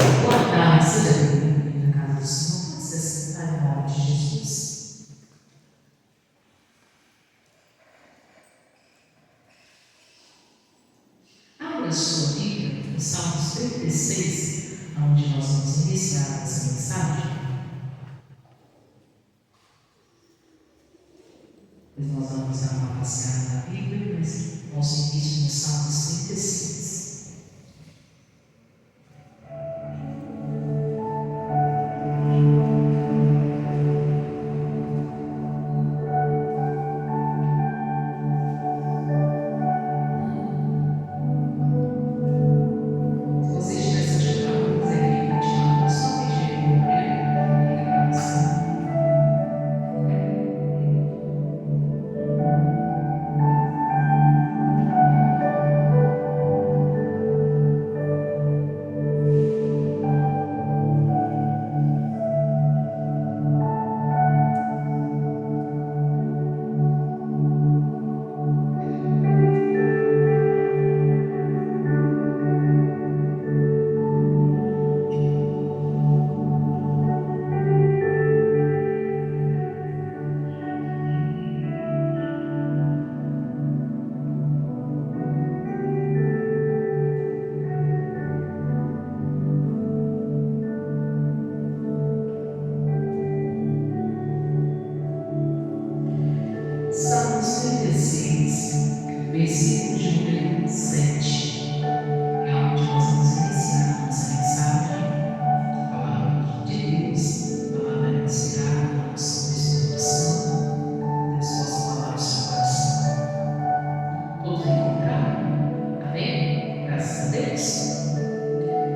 Boa tarde, seja bem-vindo na casa do Senhor. Pode se sentar em nome de Jesus. Abra sua Bíblia no Salmos 36, onde nós vamos iniciar essa mensagem. Pois nós vamos dar uma passeada na Bíblia, mas nosso início no Salmos 36. Salmos 36, versículo de número 7, é onde nós vamos iniciar nossa mensagem. A palavra de Deus, a palavra inspirada pela unção do Espírito Santo. Deus possa falar ao seu coração. Todos encontraram? Amém? Graças a Deus.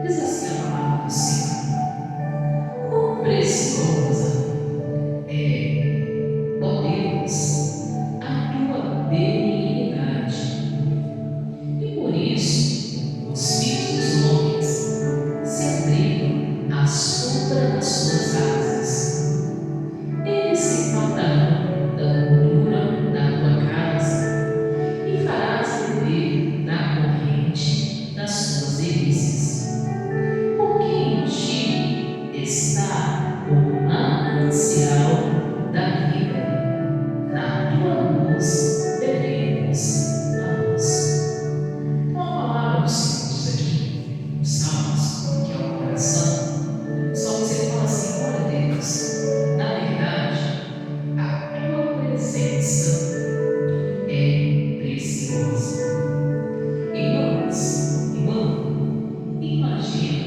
Diz assim a palavra do Senhor: quão preciosa é, ó Deus, a tua benignidade, e por isso os filhos dos homens se abrigam à sombra das suas asas. Eles se fartarão da gordura da tua casa e farás beber da corrente das suas delícias, porque em ti está o manancial da vida. Na tua luz veremos a luz. Então a palavra do Senhor diz aqui, nos Salmos, que é o coração. O Salmo ele fala assim: olha Deus, na verdade, a tua presença é preciosa. Irmão, imagina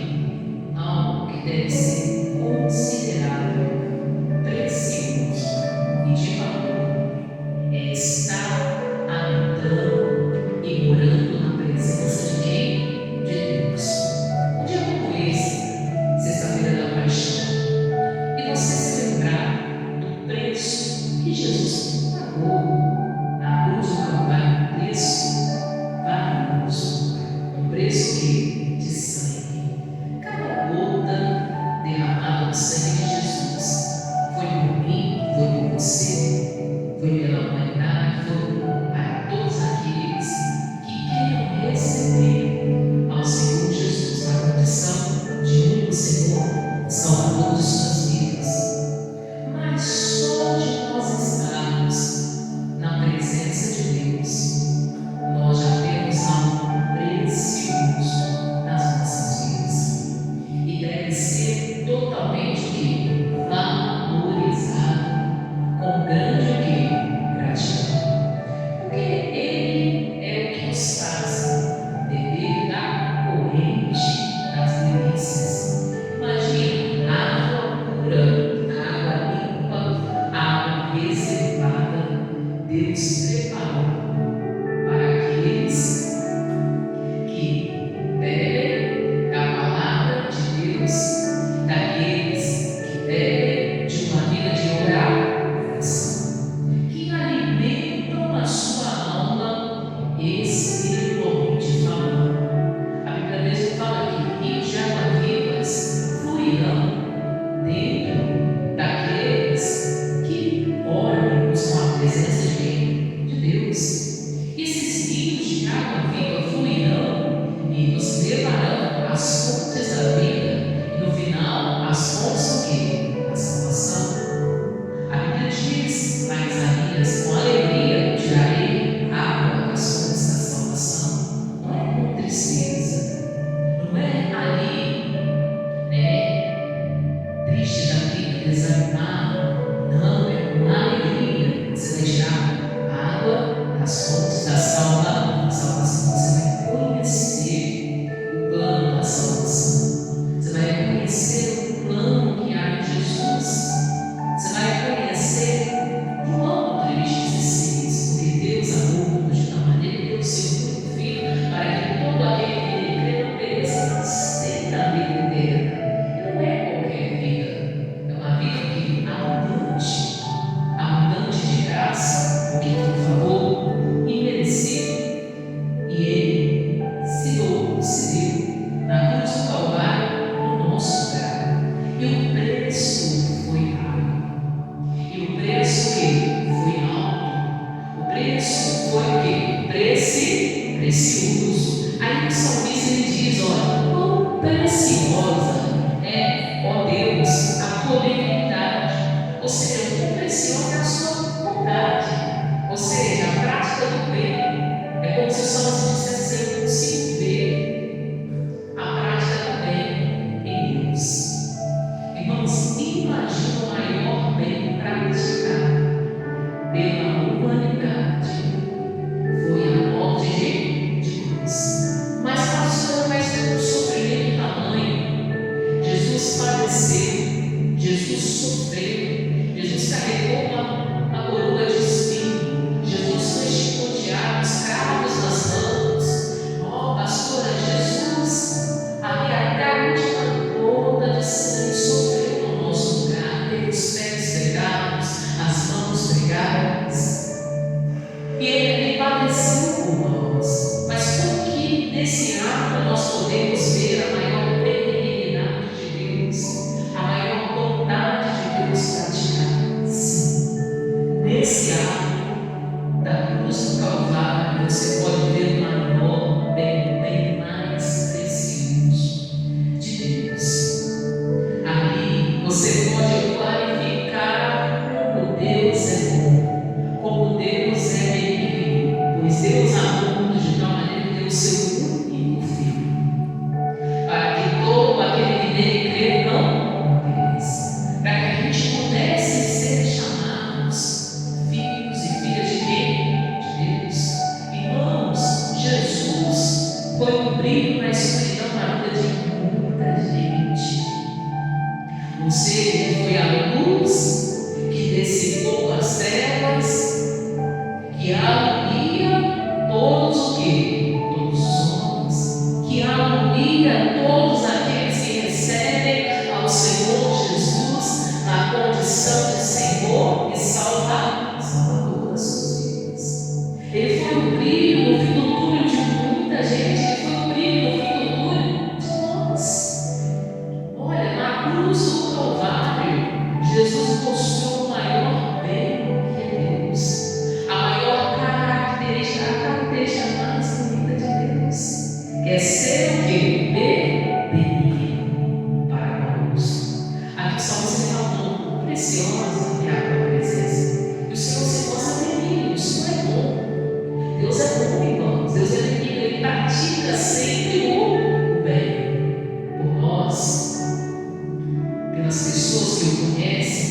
algo que deve ser considerável, precioso e de valor. É estar habitando e morando na presença de quem? De Deus. Um dia como esse, sexta-feira da Paixão, e você se lembrar do preço que Jesus pagou na cruz do Calvário, um preço valioso, um preço de sangue. Cada gota derramada do sangue desanimar. Não, é com alegria. Você vai tirar a água das fontes da salvação. Você vai conhecer o plano da salvação. Você vai conhecer o plano que há em Jesus. Você vai conhecer João 3,16, porque Deus amou o mundo de tal maneira que deu o seu único filho, para que todo aquele que nele crê não pereça, mas tenha a vida eterna. E não é qualquer vida, é uma vida que abundante de graça, porque tem um favor imerecido. E Ele se deu na cruz do Calvário no nosso lugar. E o preço foi pago. E o preço que foi alto. O preço foi o quê? Precioso. Aí o salmista ele diz: olha, quão preciosa é, ó Deus, a tua benignidade. Ou seja, quão preciosa é a sua bondade. Ou seja, a prática do bem. É como se o salmista dissesse assim: eu consigo ver a prática do bem em Deus. Irmãos, imagina o maior bem praticado pela humanidade foi a morte de cruz. Mas pastor, mas teve um sofrimento tamanho. Jesus padeceu, Jesus sofreu, Jesus carregou uma coroa de espinho, Jesus foi chicoteado, os cravos nas mãos. Ó, pastora, Jesus até a última gota de sangue sofreu no nosso lugar, teve os pés pregados, as mãos pregadas. E Ele padeceu por nós. Mas como que nesse ato nós podemos ver a maior benignidade de Deus, a maior bondade de Deus praticada? Sim, nesse ato da cruz do Calvário você pode ver o maior bem mais precioso de Deus. Ali você pode clarificar como Deus é bom, como Deus é benigno, pois Deus amou o mundo de tal maneira que deu o seu único filho, para que todo aquele que nele crê não pereça, para que a gente pudesse ser chamados filhos e filhas de quem? De Deus. Irmãos, Jesus foi um brilho na escuridão na vida de muita gente. Você foi a luz que dissipou as trevas, que alumbria todos o quê? Todos os homens, que alumbria todos aqueles que recebem ao Senhor Jesus na condição de Senhor e Salvador das suas vidas. Ele foi o brilho no fim do túnel de muita gente, ele foi o brilho no fim do túnel de nós. Olha, na cruz do Calvário, Jesus mostrou o maior bem que é Deus, a maior característica, a característica mais bonita de Deus, que é ser o quê? Benigno para conosco. Aqui o salmista falou: preciosa é a tua presença. E o Senhor se mostra benigno, isso é bom. Deus é bom, irmãos. Deus é benigno, Ele pratica sempre o bem por nós, pelas pessoas que o conhecem,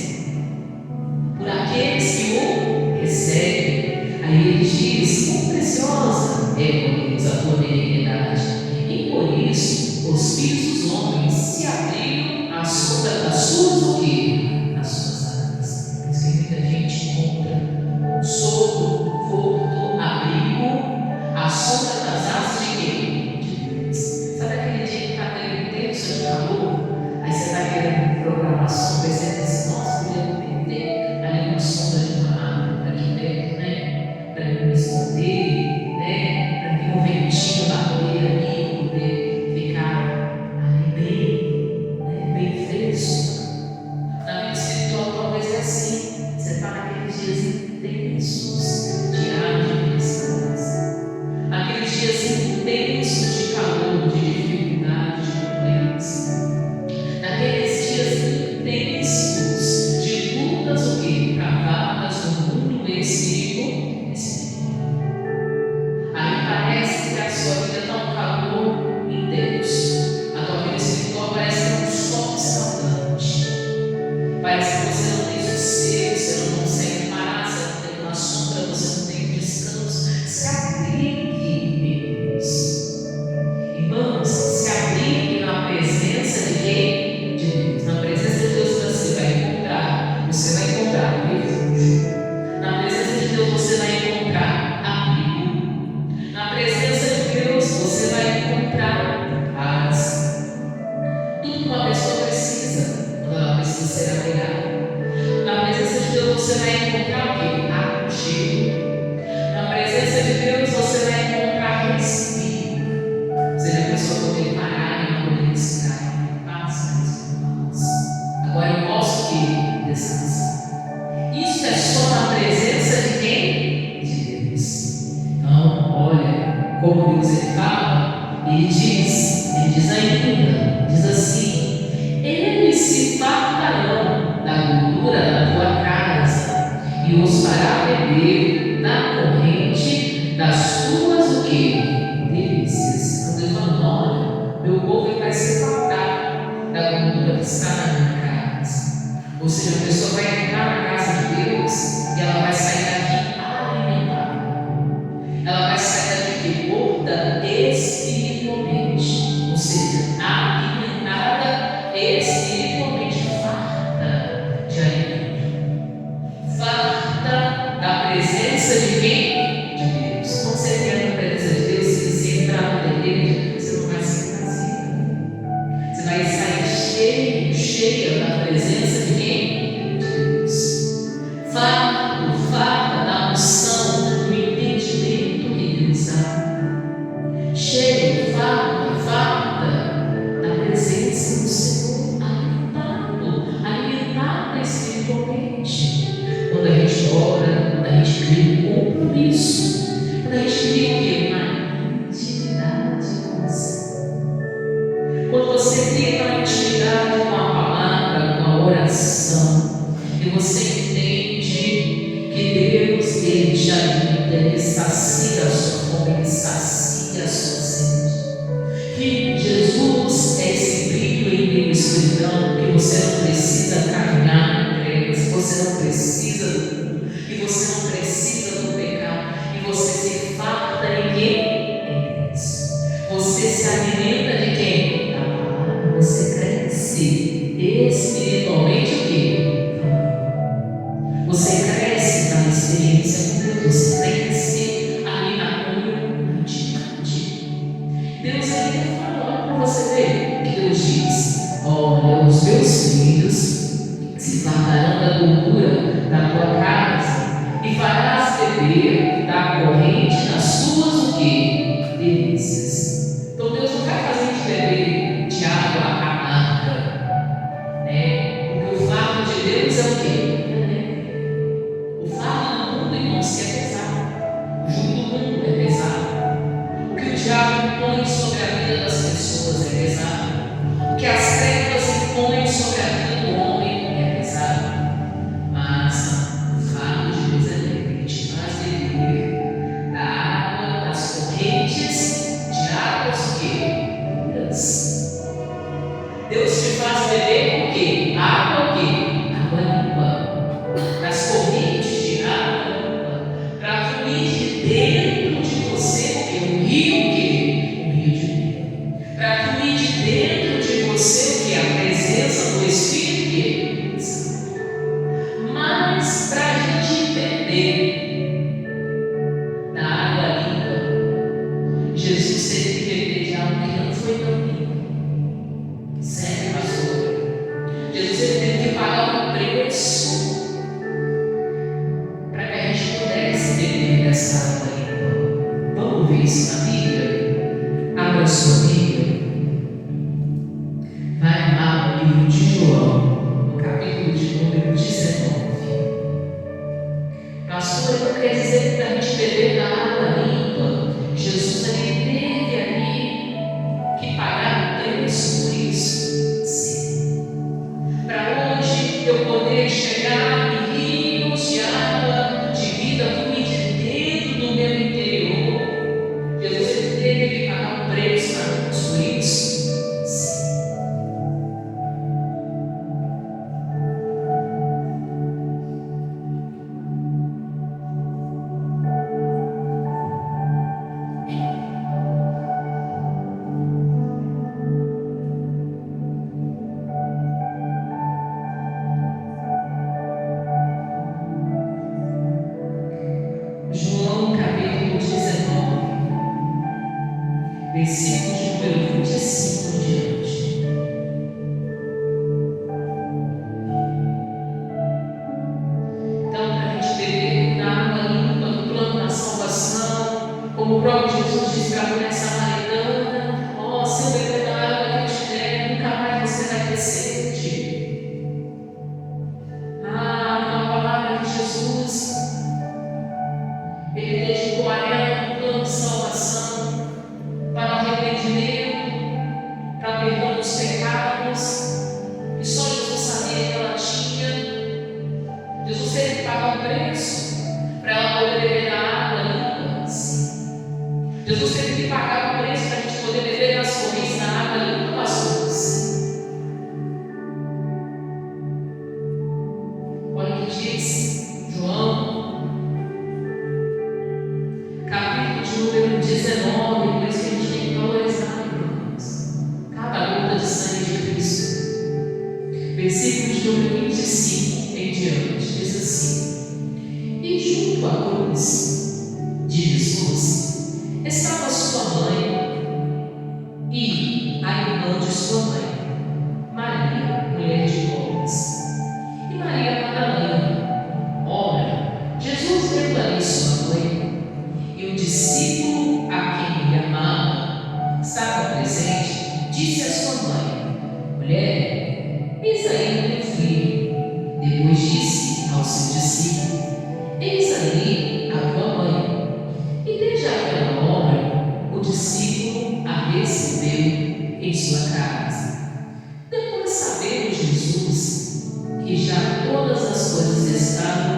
por aqueles que o recebem. Aí ele diz: quão preciosa é, Deus, a tua benignidade. E por isso os filhos dos homens se abrigam à sombra das suas o quê? Das suas asas. Por isso que muita gente encontra consolo, conforto, abrigo, à sombra das asas de quem? De Deus. Sabe aquele dia que está tendo intenso de calor? Aí você está querendo programar sombra, e você diz: nossa, podia ter ali uma sombra de uma árvore aqui perto, né? Para eu me esconder, né? Para ter um ventinho bater ali, poder ficar ali bem, né? Bem fresco. Na vida espiritual talvez é assim. Você está naqueles dias intensos de ar de felicidade, aqueles dias intensos de calor, de dificuldade, de problemas, naqueles dias intensos que uma pessoa precisa quando ela precisa ser abrigada. Na presença de Deus você vai encontrar o quê? Aconchego. Na presença de Deus você vai encontrar respiro. Seja a pessoa poder parar e não poder respirar. Paz, meus irmãos. Agora eu posso o quê? Descansar. Isso é só na presença de quem? De Deus. Então, olha como Deus ele fala. Ele diz ainda, diz assim: eles se fartarão da gordura da tua casa e os fará beber da corrente das tuas o quê? Delícias. Então Deus falando: olha, meu povo vai se fartar da gordura que está na minha casa. Ou seja, a pessoa vai entrar na casa de Deus e ela vai sair daqui alimentada. Ela vai sair daqui gorda espiritualmente. Ou seja, alimentada espiritualmente, farta de alimento, farta da presença de quem? De Deus. Quando você entra na presença de Deus, se você entrar na igreja, você não vai sair vazio. Você vai sair cheia da presença de quem? De Deus. Farta da unção, do entendimento que Deus dá. Cheio, farta da presença do Senhor, alimentado espiritualmente. Quando a gente ora, quando a gente cria um compromisso, quando a gente cria o quê? Uma intimidade com você. Quando você cria uma intimidade com a palavra, com a oração, e você entende que Deus, Ele te alimenta, Ele sacia a sua fome, Ele sacia a sua sede. Que Jesus é esse brilho em meio à escuridão, que você não precisa caminhar em trevas, você não precisa do mundo, e você não precisa do pecado, e você se farta em quem? Em Deus. Você se alimenta de quem? Da palavra. Você cresce espiritualmente o quê? Você cresce na experiência com Deus, você cresce ali na comunidade. Deus ainda fala, olha para você ver o que Deus diz: olha, os meus filhos se fartarão da gordura da tua casa e farás beber da corrente das tuas o quê? Delícias. Então Deus não vai fazer a gente beber de água amarga, né? Porque o fardo de Deus é o quê? O fardo do mundo, irmãos, que é pesado. O jugo do mundo é pesado. O que o diabo põe sobre a vida das pessoas é pesado. O que as trevas impõem sobre a vida do homem é pesado. Mas o fardo de Deus é leve, ele te faz beber da água, das correntes de águas o quê? Puras. Deus te faz beber o quê? Água o quê? Água limpa. Das correntes de água limpa. Para fluir de dentro de você o quê? Um rio o quê? Um rio de vida. Para fluir de dentro de você o quê? A presença do Espírito que é. Mas para a gente entender da água limpa, Jesus teve que beber de água que não foi tão limpa. Sério, pastor? Jesus teve que pagar um preço para que a gente pudesse beber dessa água limpa. Vamos ver isso na Bíblia? Abra a sua Bíblia. Vai lá no livro de João, no capítulo de número 19. Pastor, então quer dizer que para a gente beber da água limpa, Jesus ele teve ali que pagar o preço por isso? Sim. Para hoje eu poder chegar em rios de água de vida fluir de dentro do meu interior, Jesus ele teve que pagar um preço para nós por isso? Sim. alguns pecados que só Jesus sabia que ela tinha. Jesus teve que pagar um preço para ela poder beber da água limpa. Jesus teve que pagar um preço para a gente poder beber das correntes da água limpa, pastores. Olha o que diz João, capítulo de número 19, por isso que a gente tem que valorizar, irmãos, cada gota de sangue de Cristo. Versículo de número 25 em diante, diz assim: e junto à cruz de Jesus estava sua mãe e a irmã de sua mãe, Maria, mulher de Clopas, e Maria Madalena. Ora, Jesus vendo ali sua mãe e o discípulo a quem ele amava estava presente, disse à sua mãe: mulher, eis aí o teu filho. Depois disse ao seu discípulo: eis ali a tua mãe. E desde aquela hora o discípulo a recebeu em sua casa. Depois, sabendo Jesus que já todas as coisas estavam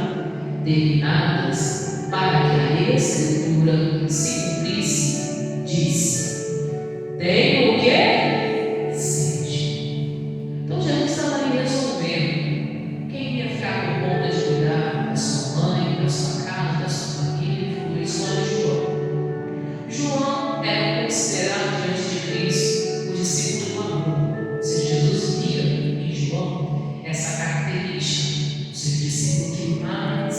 terminadas para que a Escritura se cumprisse, disse: tenho o quê? Sede. Então Jesus estava ali resolvendo quem ia ficar por conta de cuidar da sua mãe, da sua casa, da sua família. Por isso, olha João. João era considerado diante de Cristo o discípulo do amor. Ou seja, Jesus via em João essa característica, o seu discípulo que mais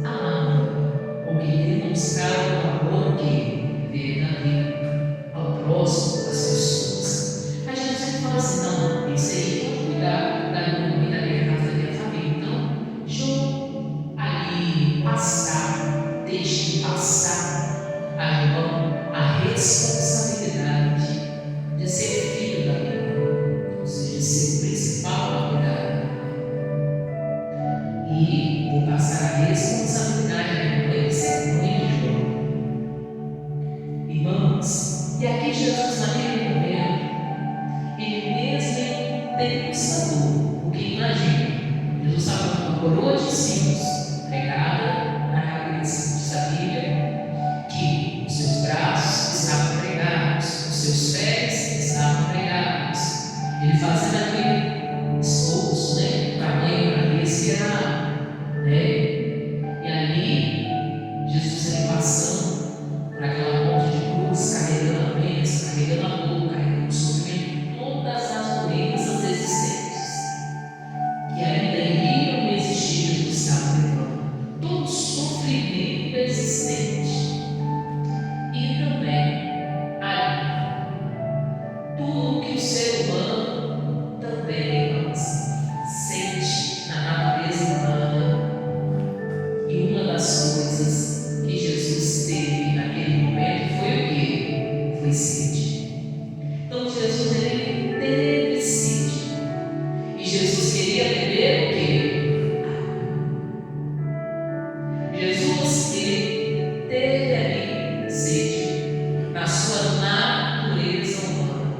amava, ou que demonstrava o amor que verdadeiro ao próximo das pessoas. Mas Jesus sempre fala assim: não, esse aí pode cuidar da minha mãe, da minha casa, da minha família. Então, João ali passar, deixe passar a irmã a responsabilidade de ser filho da minha mãe, ou seja, ser o principal a cuidar. E vou passar a responsabilidade da minha mãe de ser mãe de João. Irmãos, e aqui Jesus, naquele momento, ele mesmo degustador, porque imagina, Jesus estava com uma coroa de espinhos pregada na cabeça, diz a Bíblia, que os seus braços estavam pregados, os seus pés estavam pregados. Ele fazendo aquele esforço, para a mãe e para respirar, e ali Jesus ele passando por aquela ponte de cruz, carregando a bênção, carregando a dor, carregando o sofrimento, todas as doenças existentes que ainda iriam existir. Jesus estava levando todo o sofrimento existente. E também ali, tudo que o ser humano também, irmãos, sente na natureza humana. E uma das coisas que Jesus teve naquele momento foi o quê? Foi sede. Então Jesus ele teve sede. E Jesus queria beber o quê? Jesus ele teve ali sede na sua natureza humana.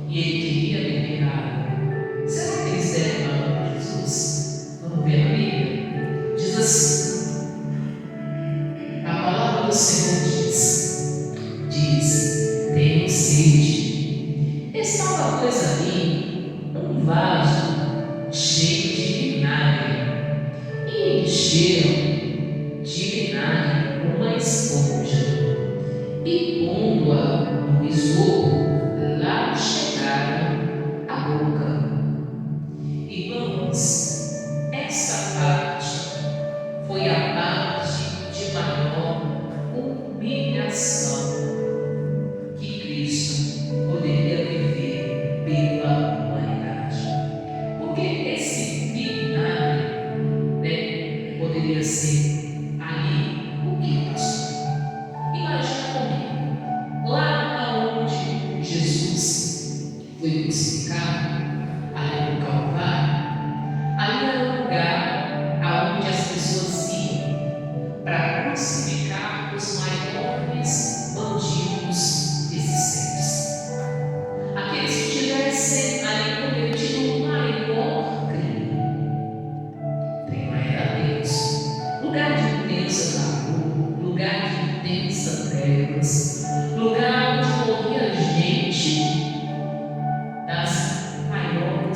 E ele queria beber água. Será que eles deram água para Jesus? Vamos ver a Bíblia. Diz assim: a palavra do Senhor diz: tenho sede. Estava, pois, ali um vaso cheio de vinagre, e encheram de vinagre uma esponja, e pondo-a no isopo, lá chegaram à boca. Irmãos, essa parte foi a parte de maior humilhação que Cristo poderia viver pela humanidade. Porque esse vinagre, poderia ser ali o que, pastor? Imagina comigo, lá onde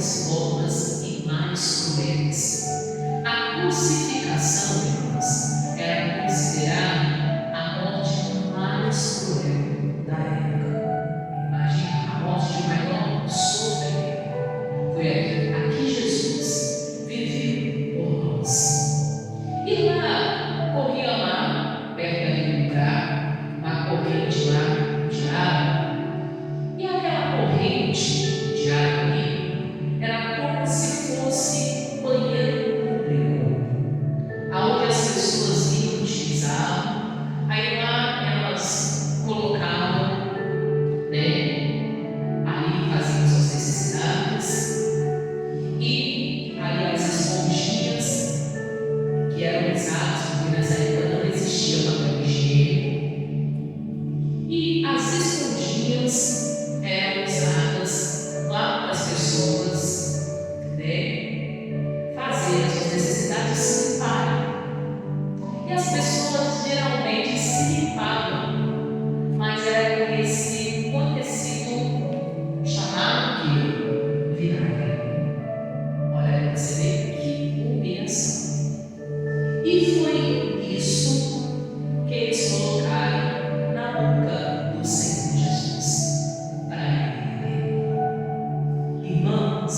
piores formas e mais cruéis. A crucificação, irmãos, era considerada a morte mais cruel da época. Imagina, a morte de maior sofrimento. Foi aqui Jesus viveu por nós. E lá, corria lá, perto daquele lugar, uma corrente lá de água. E aquela corrente de água ali era como se fosse banheiro público, aonde as pessoas iam utilizavam. Aí lá elas colocavam, ali faziam suas necessidades. E ali as esponjinhas que eram usadas, porque nessa época não existia papel higiênico, e as esponjinhas eram usadas lá para as pessoas fazerem as suas necessidades, se limparem. E as pessoas geralmente se limpavam, mas era com esse conhecido chamado de vinagre. Olha, você vê que humilhação. E foi isso que eles colocaram na boca do Senhor Jesus para ele. Irmãos,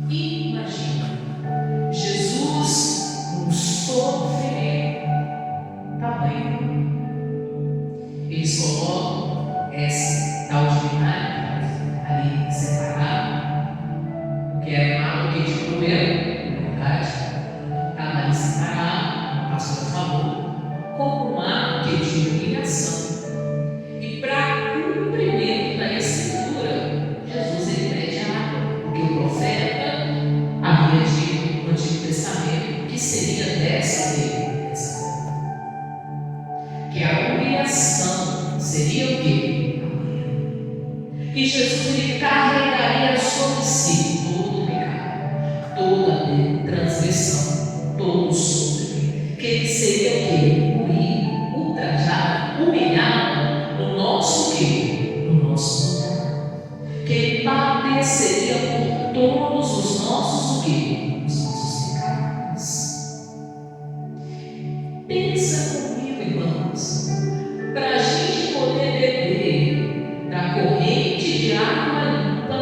imagina Jesus com sofrimento tamanho. Eles colocam esse tal de vinagre ali separado, porque era uma água que de cruel, na verdade, estava ali separado, passou a favor, como uma água que de humilhação. E para cumprimento da escritura, Jesus ele pede água, porque o profeta havia dito no Antigo Testamento que seria dessa beleza, que a humilhação seria o quê? Que Jesus ele carregaria sobre si todo o pecado, toda a transgressão, todo o sofrimento, que ele seria o quê? Moído, ultrajado, humilhado no nosso quê? No nosso lugar. Que ele padeceria por todos os nossos o quê? Os nossos pecados. Pensa comigo, irmãos, para a gente poder beber da corrente de água limpa,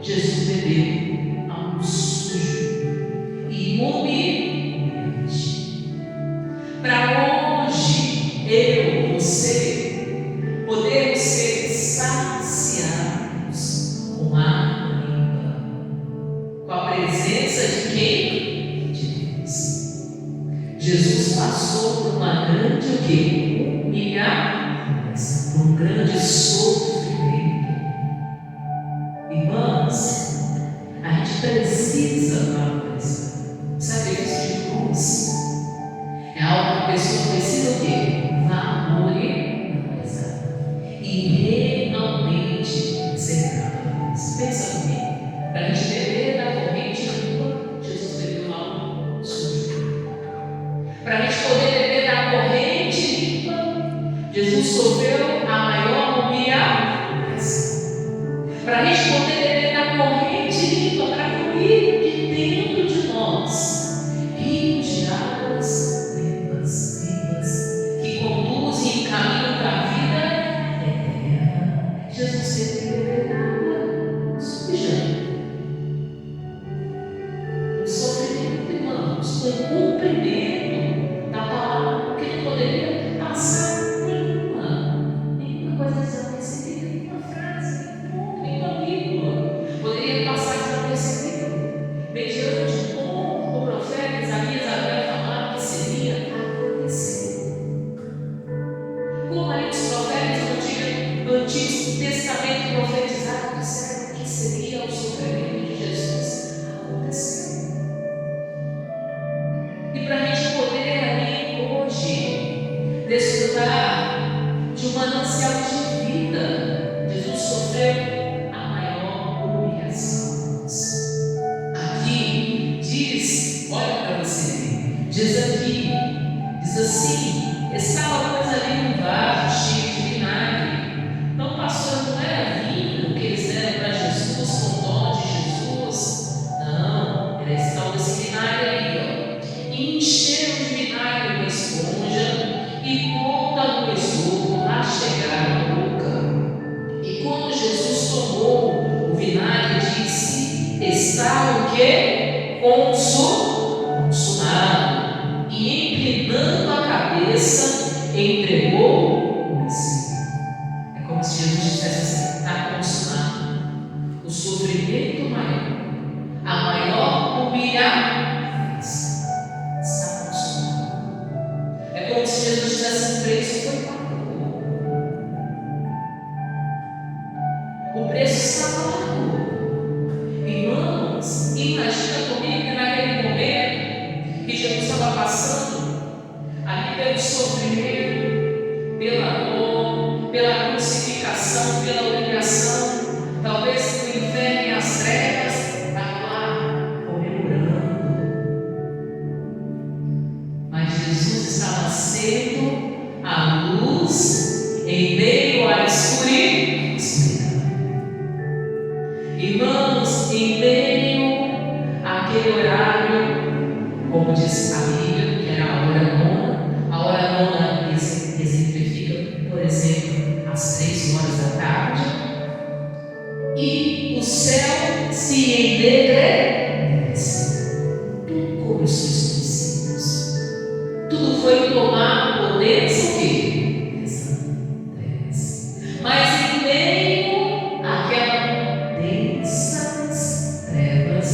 Jesus bebeu algo sujo e humilhante. Para hoje, eu, você, podemos ser saciados com água limpa, com a presença de quem? De Deus. Jesus passou por uma grande o quê? Humilhação, por um grande sofrimento. Irmãos, a gente precisa de uma coisa. Sacrifício de cruz é algo que a pessoa precisa o quê? Valorizar e realmente ser capaz. Pensa comigo. Para a gente beber da corrente limpa, Jesus bebeu algo sujo. Para a gente poder beber da corrente limpa, Jesus sofreu a maior humilhação. Para a gente poder beber da corrente limpa, para fluir de dentro de nós rios de águas limpas, que conduzem e caminham para a vida eterna. Jesus teve que beber da água suja. O sofrimento, irmãos, foi cumprimento da palavra, porque ele poderia passar nenhuma coisa desapercebida, nenhuma frase, nenhuma vírgula, poderia passar desapercebido. está o quê? Consumado. E inclinando a cabeça, entregou o Espírito. É como se Jesus dissesse assim: está consumado. O sofrimento maior, a maior humilhação, está consumado. É como se Jesus dissesse assim: o preço foi pago. O preço está pago. Irmãos, imagina comigo que naquele momento que Jesus estava passando ali pelo sofrimento, pela dor, pela crucificação, pela humilhação, talvez no inferno e as trevas, estava lá comemorando. Mas Jesus estava sendo a luz em meio à escuridão. Irmãos, em meio àquele horário, como diz a Bíblia, que era a hora nona. A hora nona exemplifica, por exemplo, às 3 horas da tarde. E o céu se ennegrece. Tudo começou a escurecer. Tudo foi tomado por densa o quê? Trevas. Mas em meio àquela densas trevas,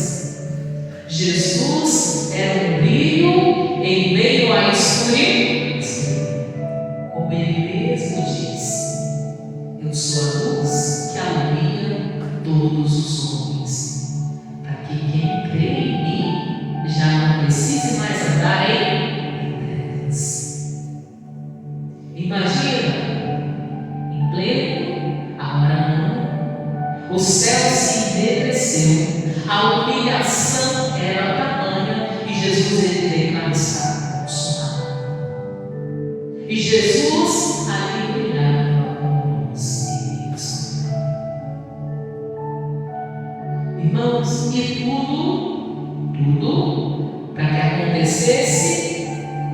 Jesus era um brilho em meio à escuridão. Como ele mesmo diz: eu sou a luz que alumia todos os homens, para que quem crê em mim já não precise mais andar em trevas. Imagina, em pleno a hora nona, o céu se endureceu, a humilhação era tamanha e Jesus ele declarou: está consumado. E Jesus ali brilhava como os Deus. Irmãos, e tudo para que acontecesse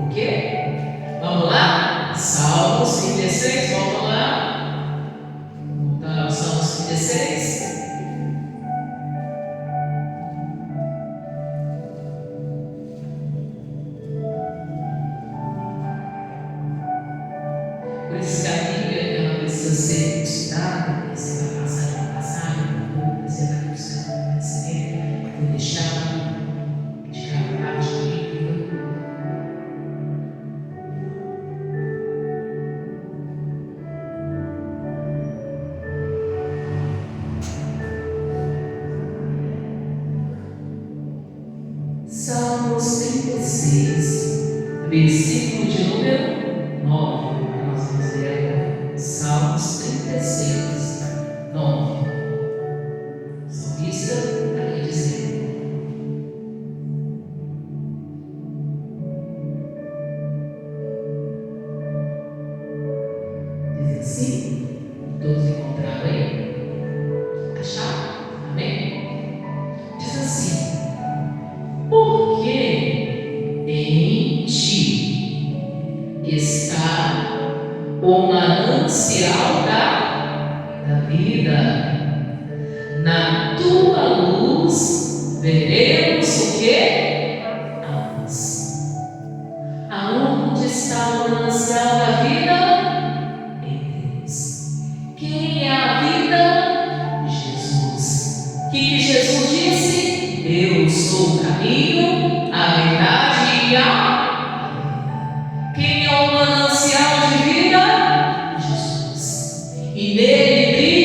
o quê? Vamos lá? Salmos 36, volta lá. Voltar ao Salmos 36. Por isso que a Bíblia ela precisa ser estudada, você vai passar de passagem, você vai buscar conhecimento, vou deixar de gravar de livro. Salmos 36, versículo de número 9. Nós vamos ler agora. Salmos 36, 9. Salmista está aqui dizendo: diz assim, todos encontraram aí? Acharam? Amém? Diz assim: porque em ti está o manancial da vida. Na tua luz veremos o quê?